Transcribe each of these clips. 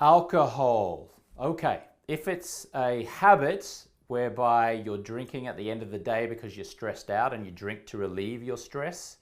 Alcohol. Okay, if it's a habit whereby you're drinking at the end of the day because you're stressed out and you drink to relieve your stress,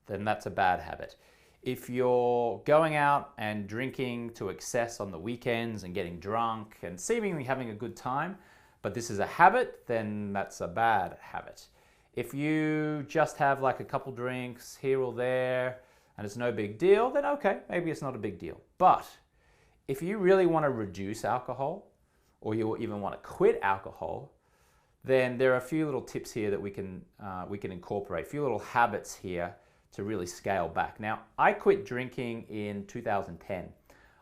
then that's a bad habit. If you're going out and drinking to excess on the weekends and getting drunk and seemingly having a good time, but this is a habit, then that's a bad habit. If you just have like a couple drinks here or there and it's no big deal, then okay, maybe it's not a big deal. But if you really want to reduce alcohol, or you even want to quit alcohol, then there are a few little tips here that we can incorporate, a few little habits here to really scale back. Now, I quit drinking in 2010.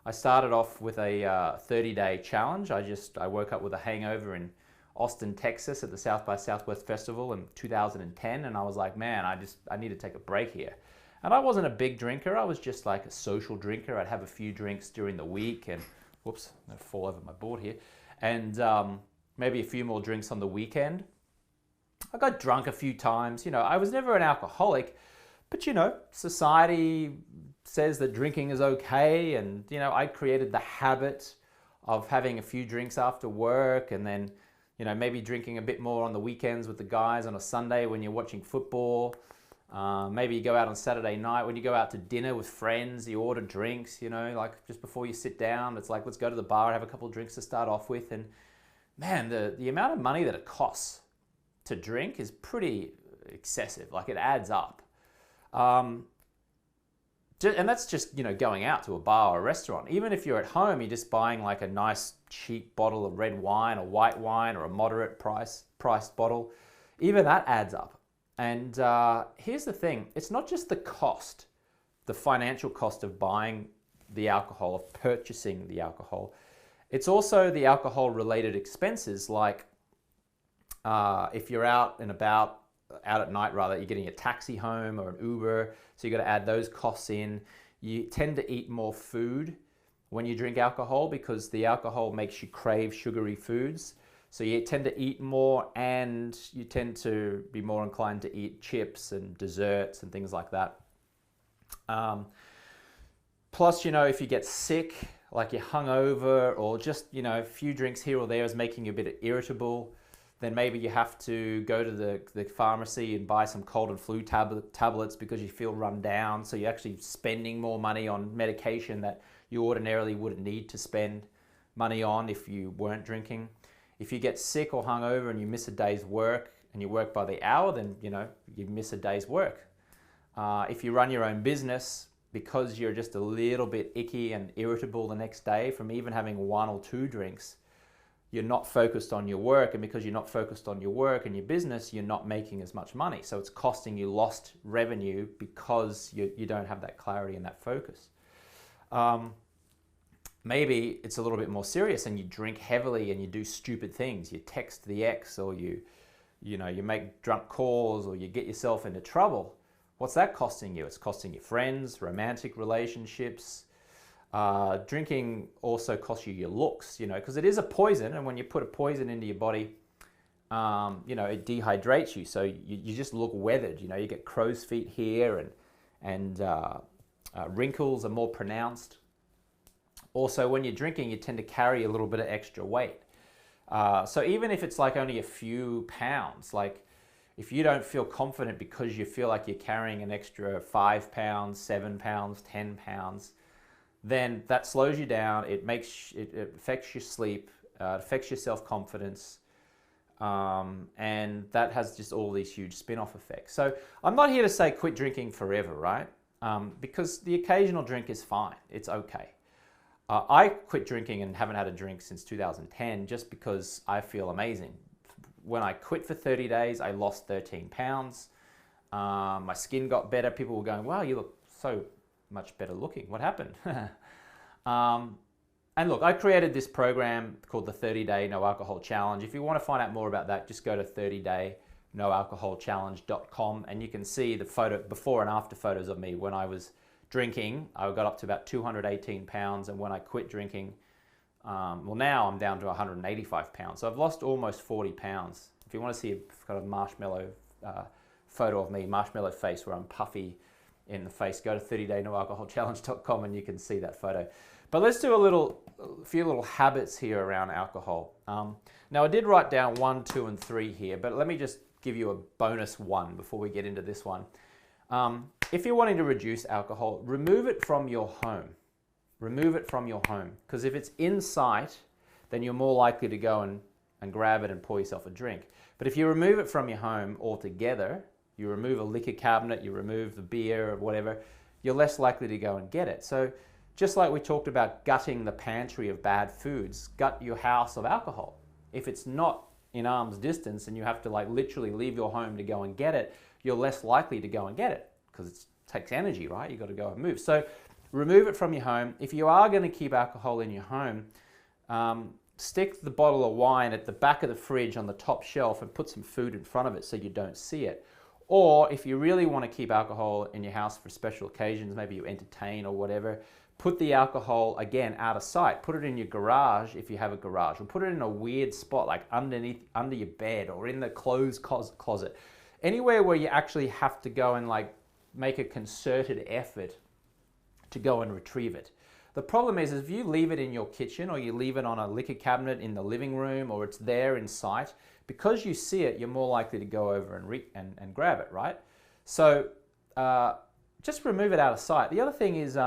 I started off with a 30-day challenge. I woke up with a hangover in Austin, Texas at the South by Southwest Festival in 2010, and I was like, man, I need to take a break here. And I wasn't a big drinker. I was just like a social drinker. I'd have a few drinks during the week and, whoops, I'm gonna fall over my board here. And maybe a few more drinks on the weekend. I got drunk a few times. You know, I was never an alcoholic, but you know, society says that drinking is okay. And, you know, I created the habit of having a few drinks after work and then, you know, maybe drinking a bit more on the weekends with the guys on a Sunday when you're watching football. Maybe you go out on Saturday night when you go out to dinner with friends, you order drinks, you know, like just before you sit down, it's like, let's go to the bar and have a couple of drinks to start off with. And man, the amount of money that it costs to drink is pretty excessive. Like it adds up. And that's just, you know, going out to a bar or a restaurant. Even if you're at home, you're just buying like a nice cheap bottle of red wine or white wine or a moderate priced bottle. Even that adds up. And here's the thing, it's not just the cost, the financial cost of buying the alcohol, of purchasing the alcohol. It's also the alcohol related expenses, like if you're out and about, out at night rather, you're getting a taxi home or an Uber, so you got to add those costs in. You tend to eat more food when you drink alcohol because the alcohol makes you crave sugary foods. So you tend to eat more and you tend to be more inclined to eat chips and desserts and things like that. Plus, you know, if you get sick, like you're hungover or just, you know, a few drinks here or there is making you a bit irritable, then maybe you have to go to the pharmacy and buy some cold and flu tablets because you feel run down. So you're actually spending more money on medication that you ordinarily wouldn't need to spend money on if you weren't drinking. If you get sick or hungover and you miss a day's work and you work by the hour, then, you know, you miss a day's work. If you run your own business, because you're just a little bit icky and irritable the next day from even having one or two drinks, you're not focused on your work. And because you're not focused on your work and your business, you're not making as much money. So it's costing you lost revenue because you don't have that clarity and that focus. Maybe it's a little bit more serious and you drink heavily and you do stupid things. You text the ex or you make drunk calls or you get yourself into trouble. What's that costing you? It's costing you friends, romantic relationships. Drinking also costs you your looks, you know, because it is a poison. And when you put a poison into your body, you know, it dehydrates you. So you just look weathered, you know, you get crow's feet here and wrinkles are more pronounced. Also, when you're drinking, you tend to carry a little bit of extra weight. So even if it's like only a few pounds, like if you don't feel confident because you feel like you're carrying an extra 5 pounds, 7 pounds, 10 pounds, then that slows you down. It affects your sleep, it affects your self-confidence, and that has just all these huge spin-off effects. So I'm not here to say quit drinking forever, right? Because the occasional drink is fine. It's okay. I quit drinking and haven't had a drink since 2010 just because I feel amazing. When I quit for 30 days, I lost 13 pounds. My skin got better. People were going, wow, you look so much better looking. What happened? And look, I created this program called the 30-Day No Alcohol Challenge. If you want to find out more about that, just go to 30daynoalcoholchallenge.com and you can see the photo, before and after photos of me when I was drinking. I got up to about 218 pounds, and when I quit drinking, well, now I'm down to 185 pounds. So I've lost almost 40 pounds. If you want to see a kind of marshmallow photo of me, marshmallow face where I'm puffy in the face, go to 30daynoalcoholchallenge.com and you can see that photo. But let's do a little a few little habits here around alcohol. Now I did write down 1, 2, and 3 here, but let me just give you a bonus 1 before we get into this one. If you're wanting to reduce alcohol, remove it from your home. Remove it from your home, because if it's in sight, then you're more likely to go and grab it and pour yourself a drink. But if you remove it from your home altogether, you remove a liquor cabinet, you remove the beer or whatever, you're less likely to go and get it. So just like we talked about gutting the pantry of bad foods, gut your house of alcohol. If it's not in arm's distance and you have to like literally leave your home to go and get it, you're less likely to go and get it because it takes energy, right? You've got to go and move. So remove it from your home. If you are going to keep alcohol in your home, stick the bottle of wine at the back of the fridge on the top shelf and put some food in front of it so you don't see it. Or if you really want to keep alcohol in your house for special occasions, maybe you entertain or whatever, put the alcohol, again, out of sight. Put it in your garage if you have a garage, or put it in a weird spot like under your bed or in the clothes closet. Anywhere where you actually have to go and like make a concerted effort to go and retrieve it. The problem is if you leave it in your kitchen or you leave it on a liquor cabinet in the living room or it's there in sight, because you see it, you're more likely to go over and grab it, right? So just remove it out of sight. The other thing is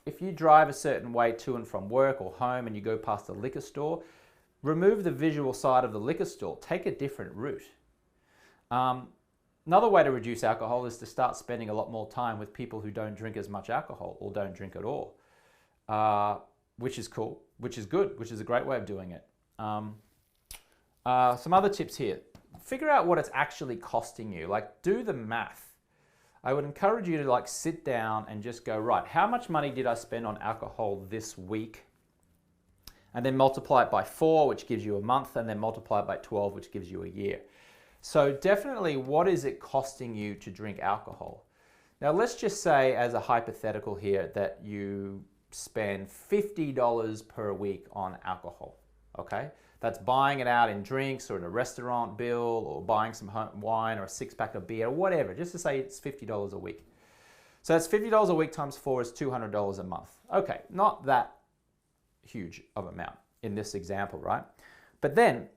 if you drive a certain way to and from work or home and you go past a liquor store, remove the visual side of the liquor store. Take a different route. Another way to reduce alcohol is to start spending a lot more time with people who don't drink as much alcohol or don't drink at all, which is cool, which is good, which is a great way of doing it. Some other tips here. Figure out what it's actually costing you. Like, do the math. I would encourage you to like sit down and just go, right, how much money did I spend on alcohol this week? And then multiply it by 4, which gives you a month, and then multiply it by 12, which gives you a year. So definitely, what is it costing you to drink alcohol? Now, let's just say, as a hypothetical here, that you spend $50 per week on alcohol, okay? That's buying it out in drinks or in a restaurant bill or buying some wine or a 6-pack of beer or whatever, just to say it's $50 a week. So that's $50 a week times 4 is $200 a month. Okay, not that huge of amount in this example, right? But then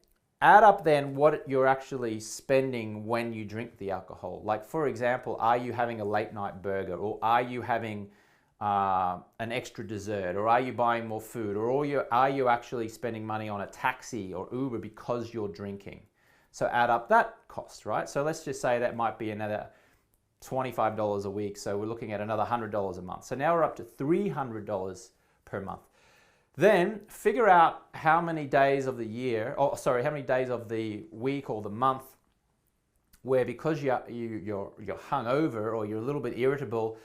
add up then what you're actually spending when you drink the alcohol. Like, for example, are you having a late night burger, or are you having an extra dessert, or are you buying more food, or are you actually spending money on a taxi or Uber because you're drinking? So add up that cost, right? So let's just say that might be another $25 a week. So we're looking at another $100 a month. So now we're up to $300 per month. Then figure out how many days of the year, how many days of the week or the month where, because you're hungover or you're a little bit irritable,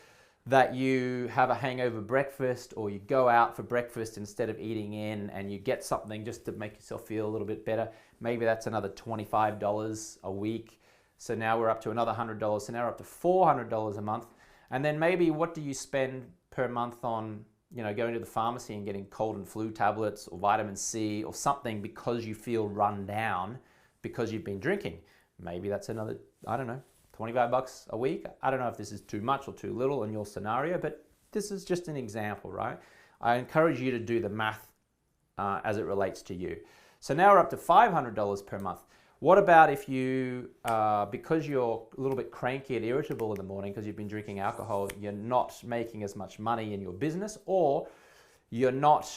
that you have a hangover breakfast, or you go out for breakfast instead of eating in and you get something just to make yourself feel a little bit better. Maybe that's another $25 a week. So now we're up to another $100. So now we're up to $400 a month. And then maybe what do you spend per month on, going to the pharmacy and getting cold and flu tablets or vitamin C or something because you feel run down because you've been drinking? Maybe that's another, I don't know, $25 a week. I don't know if this is too much or too little in your scenario, but this is just an example, right? I encourage you to do the math as it relates to you. So now we're up to $500 per month. What about if you, because you're a little bit cranky and irritable in the morning because you've been drinking alcohol, you're not making as much money in your business, or you're not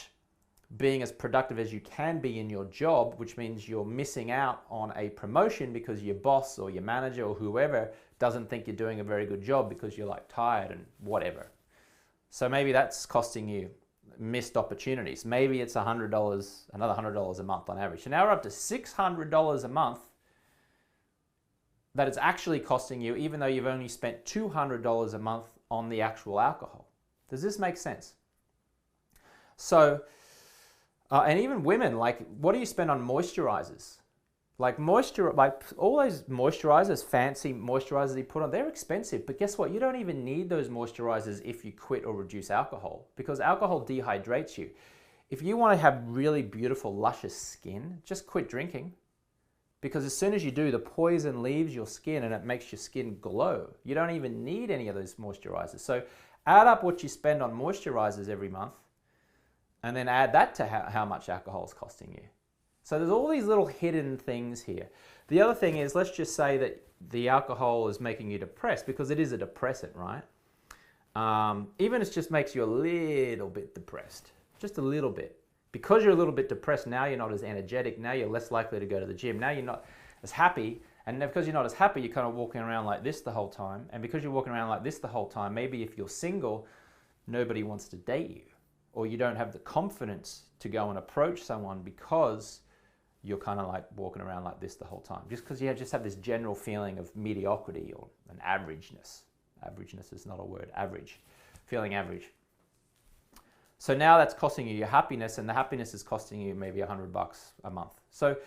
being as productive as you can be in your job, which means you're missing out on a promotion because your boss or your manager or whoever doesn't think you're doing a very good job because you're like tired and whatever. So maybe that's costing you missed opportunities. Maybe it's $100, another $100 a month on average. So now we're up to $600 a month that it's actually costing you, even though you've only spent $200 a month on the actual alcohol. Does this make sense? So, and even women, like, what do you spend on moisturizers? Like all those moisturizers, fancy moisturizers you put on, they're expensive. But guess what? You don't even need those moisturizers if you quit or reduce alcohol, because alcohol dehydrates you. If you want to have really beautiful, luscious skin, just quit drinking. Because as soon as you do, the poison leaves your skin and it makes your skin glow. You don't even need any of those moisturizers. So add up what you spend on moisturizers every month, and then add that to how much alcohol is costing you. So there's all these little hidden things here. The other thing is, let's just say that the alcohol is making you depressed, because it is a depressant, right? Even if it just makes you a little bit depressed, just a little bit. Because you're a little bit depressed, now you're not as energetic, now you're less likely to go to the gym, now you're not as happy, and because you're not as happy, you're kind of walking around like this the whole time, and because you're walking around like this the whole time, maybe if you're single, nobody wants to date you, or you don't have the confidence to go and approach someone because you're kind of like walking around like this the whole time, just because you just have this general feeling of mediocrity or an averageness. Averageness is not a word, average, feeling average. So now that's costing you your happiness, and the happiness is costing you maybe $100 a month. So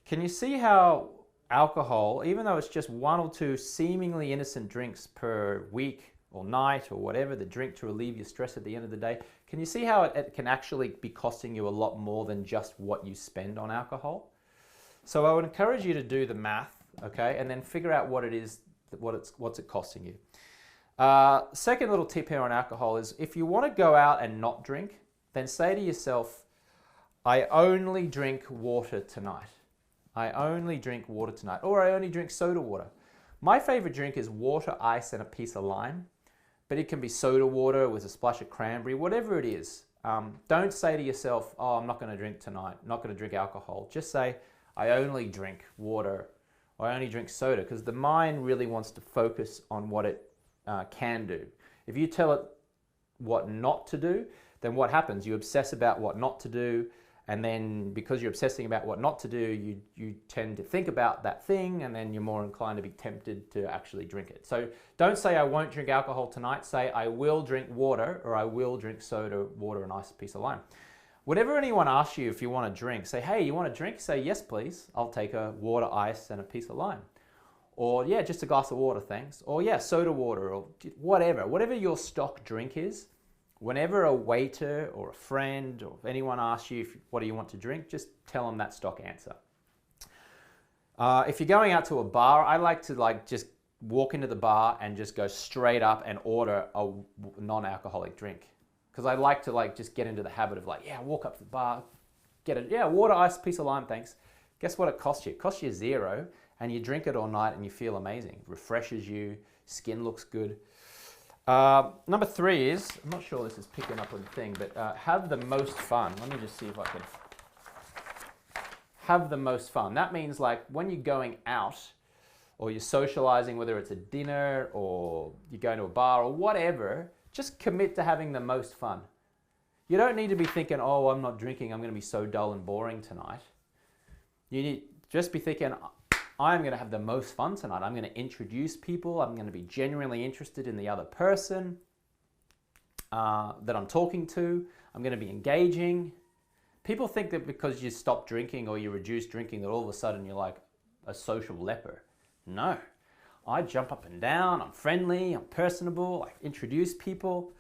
can you see how alcohol, even though it's just 1 or 2 seemingly innocent drinks per week or night or whatever, the drink to relieve your stress at the end of the day, can you see how it can actually be costing you a lot more than just what you spend on alcohol? So I would encourage you to do the math, okay, and then figure out what it is, what's it costing you. Second little tip here on alcohol is, if you want to go out and not drink, then say to yourself, I only drink water tonight. I only drink water tonight, or I only drink soda water. My favorite drink is water, ice, and a piece of lime, but it can be soda water with a splash of cranberry, whatever it is. Don't say to yourself, oh, I'm not going to drink tonight, I'm not going to drink alcohol. Just say, I only drink water, or I only drink soda, because the mind really wants to focus on what it can do. If you tell it what not to do, then what happens? You obsess about what not to do, and then because you're obsessing about what not to do, you tend to think about that thing, and then you're more inclined to be tempted to actually drink it. So don't say I won't drink alcohol tonight, say I will drink water, or I will drink soda, water, and ice, a piece of lime. Whatever anyone asks you if you want to drink, say, hey, you want a drink? Say, yes, please. I'll take a water, ice, and a piece of lime. Or yeah, just a glass of water, thanks. Or yeah, soda water, or whatever your stock drink is. Whenever a waiter or a friend or anyone asks you, what do you want to drink, just tell them that stock answer. If you're going out to a bar, I like to just walk into the bar and just go straight up and order a non-alcoholic drink. Because I like to just get into the habit of yeah, walk up to the bar, get it, yeah, water, ice, piece of lime, thanks. Guess what it costs you? It costs you $0. And you drink it all night and you feel amazing. Refreshes you, skin looks good. Number 3 is, I'm not sure this is picking up on the thing, but have the most fun. Let me just see if I can. Have the most fun. That means when you're going out or you're socializing, whether it's a dinner or you're going to a bar or whatever, just commit to having the most fun. You don't need to be thinking, oh, I'm not drinking, I'm going to be so dull and boring tonight. You need just be thinking, I'm going to have the most fun tonight. I'm going to introduce people. I'm going to be genuinely interested in the other person that I'm talking to. I'm going to be engaging. People think that because you stop drinking or you reduce drinking that all of a sudden you're like a social leper. No. I jump up and down. I'm friendly. I'm personable. I introduce people.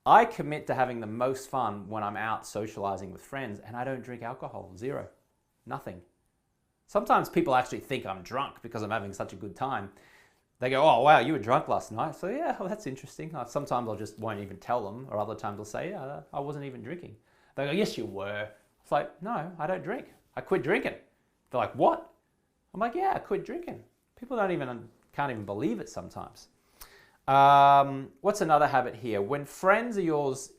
I commit to having the most fun when I'm out socializing with friends, and I don't drink alcohol. 0. Nothing. Sometimes people actually think I'm drunk because I'm having such a good time. They go, oh, wow, you were drunk last night. So yeah, well, that's interesting. Sometimes I just won't even tell them, or other times I'll say, yeah, I wasn't even drinking. They go, yes, you were. It's like, no, I don't drink. I quit drinking. They're like, what? I'm like, yeah, I quit drinking. People can't even believe it sometimes. What's another habit here? When friends of yours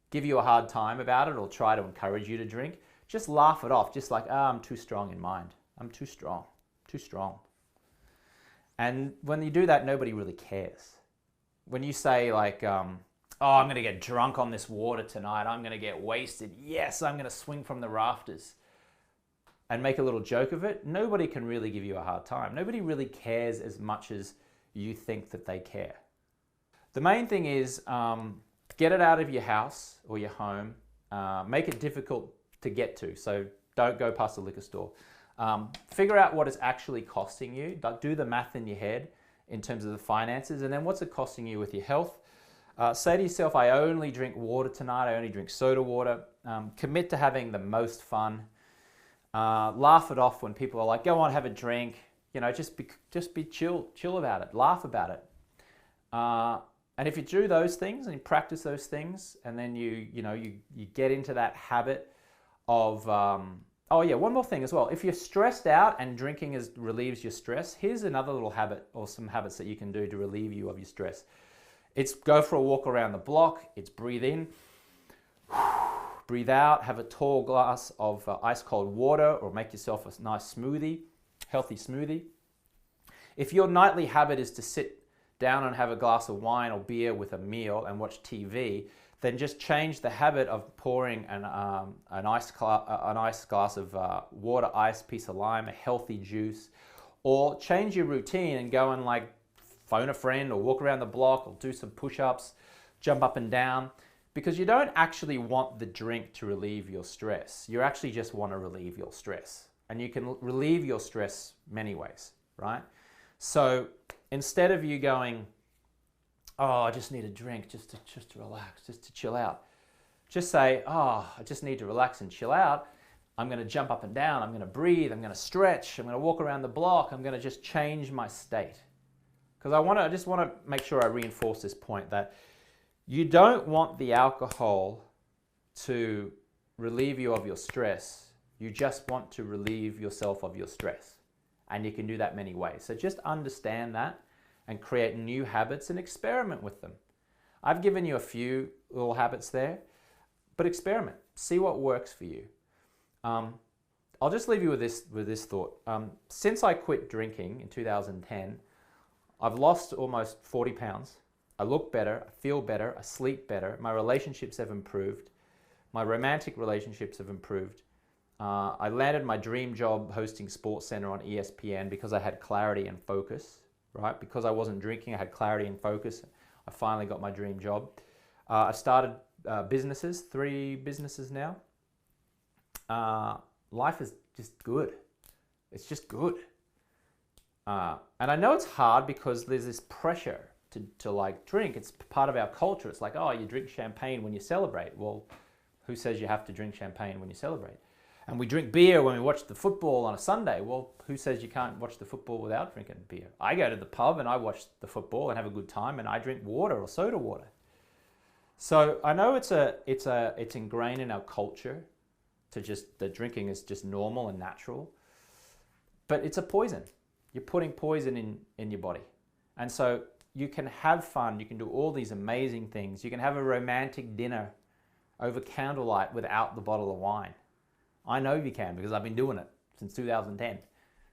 give you a hard time about it or try to encourage you to drink, just laugh it off, just like, I'm too strong in mind. I'm too strong, too strong. And when you do that, nobody really cares. When you say oh, I'm going to get drunk on this water tonight, I'm going to get wasted, yes, I'm going to swing from the rafters, and make a little joke of it, nobody can really give you a hard time. Nobody really cares as much as you think that they care. The main thing is get it out of your house or your home, make it difficult to get to. So don't go past the liquor store. Figure out what it's actually costing you. Do the math in your head in terms of the finances, and then what's it costing you with your health. Say to yourself, I only drink water tonight, I only drink soda water. Commit to having the most fun. Laugh it off when people are like, go on, have a drink. Just be chill about it, laugh about it. And if you do those things and you practice those things, and then you get into that habit of, oh yeah, one more thing as well. If you're stressed out and drinking relieves your stress, here's another little habit or some habits that you can do to relieve you of your stress. It's go for a walk around the block. It's breathe in, breathe out, have a tall glass of ice cold water, or make yourself a nice smoothie, healthy smoothie. If your nightly habit is to sit down and have a glass of wine or beer with a meal and watch TV, then just change the habit of pouring an ice glass of water, ice, piece of lime, a healthy juice, or change your routine and go and like phone a friend or walk around the block or do some push-ups, jump up and down, because you don't actually want the drink to relieve your stress. You actually just want to relieve your stress. And you can relieve your stress many ways, right? So instead of you going, oh, I just need a drink just to relax, just to chill out, just say, oh, I just need to relax and chill out. I'm going to jump up and down. I'm going to breathe. I'm going to stretch. I'm going to walk around the block. I'm going to just change my state. Because I just want to make sure I reinforce this point that you don't want the alcohol to relieve you of your stress. You just want to relieve yourself of your stress. And you can do that many ways. So just understand that and create new habits and experiment with them. I've given you a few little habits there, but experiment. See what works for you. I'll just leave you with this thought. Since I quit drinking in 2010, I've lost almost 40 pounds. I look better, I feel better, I sleep better, my relationships have improved, my romantic relationships have improved. I landed my dream job hosting SportsCenter on ESPN because I had clarity and focus, right? Because I wasn't drinking, I had clarity and focus. I finally got my dream job. I started businesses, 3 businesses now. Life is just good. It's just good. And I know it's hard because there's this pressure to like drink. It's part of our culture. It's like, oh, you drink champagne when you celebrate. Well, who says you have to drink champagne when you celebrate? And we drink beer when we watch the football on a Sunday. Well, who says you can't watch the football without drinking beer? I go to the pub and I watch the football and have a good time, and I drink water or soda water. So I know it's ingrained in our culture to just, that drinking is just normal and natural, but it's a poison. You're putting poison in your body. And so you can have fun, you can do all these amazing things. You can have a romantic dinner over candlelight without the bottle of wine. I know you can because I've been doing it since 2010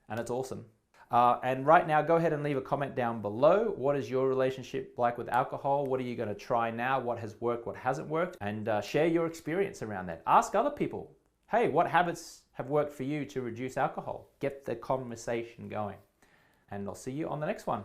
and it's awesome. And right now, go ahead and leave a comment down below. What is your relationship like with alcohol? What are you going to try now? What has worked? What hasn't worked? And share your experience around that. Ask other people, hey, what habits have worked for you to reduce alcohol? Get the conversation going. And I'll see you on the next one.